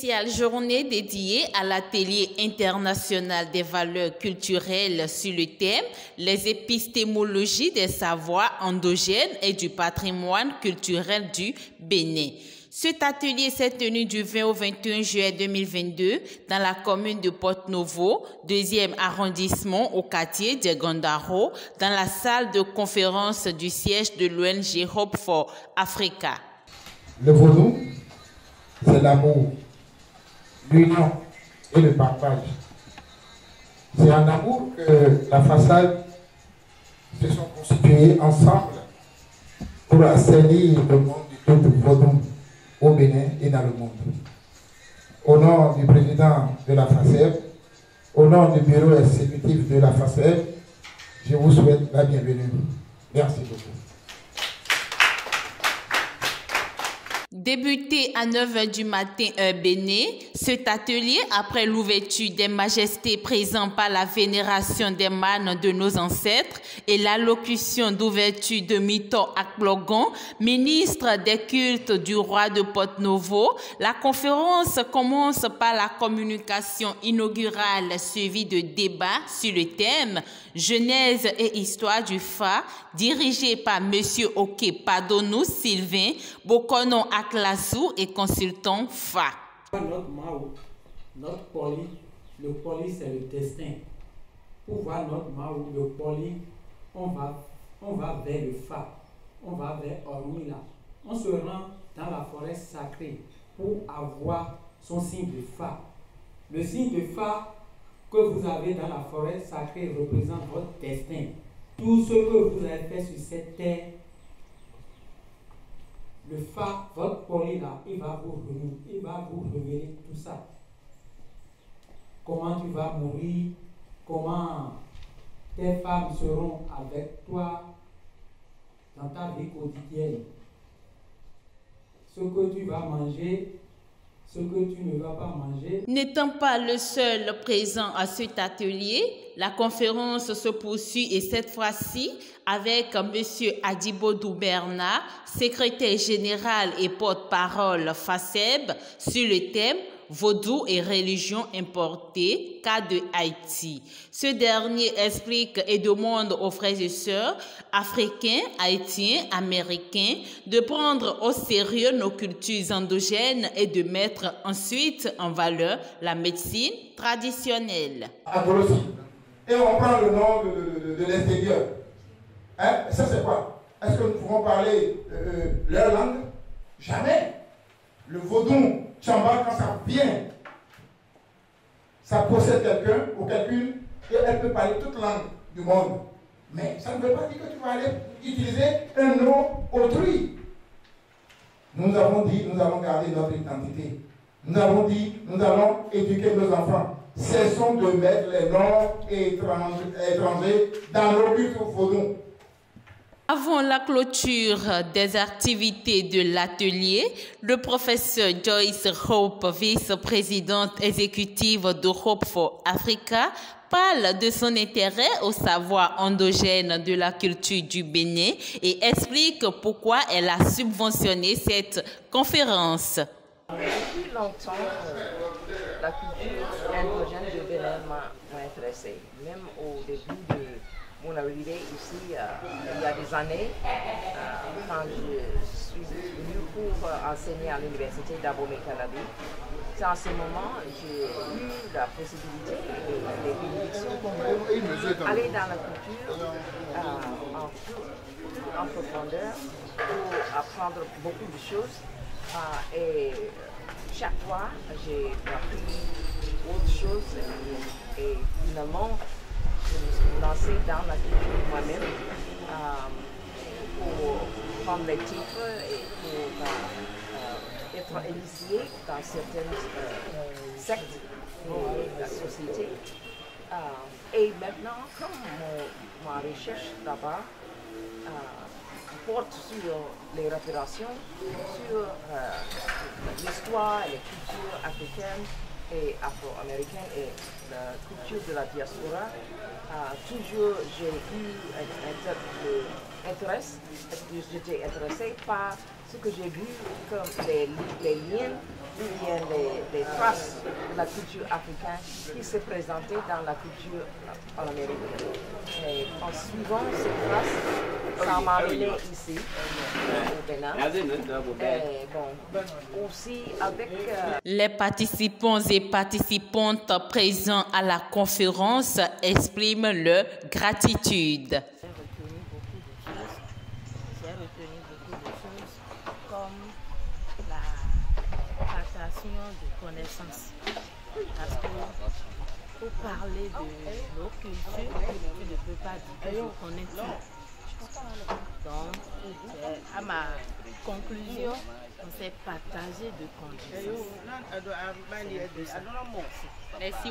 spéciale journée dédiée à l'atelier international des valeurs culturelles sur le thème « Les épistémologies des savoirs endogènes et du patrimoine culturel du Bénin ». Cet atelier s'est tenu du 20 au 21 juillet 2022 dans la commune de Porto-Novo, 2e arrondissement au quartier de Gondaro, dans la salle de conférence du siège de l'ONG Hope for Africa. Le vaudou, c'est l'amour, l'union et le partage. C'est en amour que la façade se sont constituées ensemble pour assainir le monde du peuple vaudou au Bénin et dans le monde. Au nom du président de la FACEB, au nom du bureau exécutif de la FACEB, je vous souhaite la bienvenue. Merci beaucoup. Débuté à 9h du matin heure Bénin, cet atelier, après l'ouverture des majestés présentes par la vénération des mânes de nos ancêtres et l'allocution d'ouverture de Mito Akplogon, ministre des cultes du roi de Porto-Novo, la conférence commence par la communication inaugurale suivie de débats sur le thème « Genèse et histoire du Fa » dirigé par M. Oke Padonou Sylvain, Bokono Aklasu et consultant Fa. Notre Mao, notre poli, le poli c'est le destin. Pour voir notre Mao, le poli, on va vers le Fa, on va vers Ormila. On se rend dans la forêt sacrée pour avoir son signe de Fa. Le signe de Fa que vous avez dans la forêt sacrée représente votre destin. Tout ce que vous avez fait sur cette terre, le Fa, votre poli là, il va vous révéler tout ça. Comment tu vas mourir, comment tes femmes seront avec toi dans ta vie quotidienne. Ce que tu vas manger, ce que tu ne vas pas manger. N'étant pas le seul présent à cet atelier, la conférence se poursuit et cette fois-ci avec M. Adibodou Bernard, secrétaire général et porte-parole FACEB, sur le thème Vaudou et religion importée, cas de Haïti. Ce dernier explique et demande aux frères et sœurs africains, haïtiens, américains de prendre au sérieux nos cultures endogènes et de mettre ensuite en valeur la médecine traditionnelle. Et on prend le nom de l'extérieur. Hein? Ça c'est quoi? Est-ce que nous pouvons parler leur langue? Jamais. Le vaudou, Chamba, quand ça vient, ça possède quelqu'un ou quelqu'une et elle peut parler toute langue du monde. Mais ça ne veut pas dire que tu vas aller utiliser un nom autrui. Nous avons dit, nous allons garder notre identité. Nous avons dit, nous allons éduquer nos enfants. Cessons de mettre les noms étrangers dans nos cultures vaudou. Avant la clôture des activités de l'atelier, le professeur Joyce Hope, vice-présidente exécutive de Hope for Africa, parle de son intérêt au savoir endogène de la culture du Bénin et explique pourquoi elle a subventionné cette conférence. Depuis longtemps, la culture endogène du Bénin m'a intéressée, même au début de mon arrivée ici, il y a des années, quand je suis venue pour enseigner à l'université d'Abomey-Calabi. C'est en ce moment que j'ai eu la possibilité de bénéficier pour aller dans la culture en profondeur pour apprendre beaucoup de choses. Et chaque fois, j'ai appris autre chose et finalement, je me suis lancée dans la culture moi-même pour prendre les titres et pour être initiée dans certaines sectes de la société. Et maintenant, comme ma recherche là-bas porte sur les réparations, sur l'histoire et les cultures africaines et afro-américaine et la culture de la diaspora, toujours j'ai eu j'étais intéressée par ce que j'ai vu comme les liens ou bien les traces de la culture africaine qui se présentaient dans la culture américaine. Et en suivant ces traces, ça m'a amené ici, au Bénin. Et bon, aussi avec... Les participants et participantes présents à la conférence expriment leur gratitude. J'ai retenu beaucoup de choses comme la partation de connaissances. Parce que pour parler de nos cultures, tu ne peux pas dire que je connais tout. Donc, à ma conclusion, on s'est partagé de connaissances. Merci.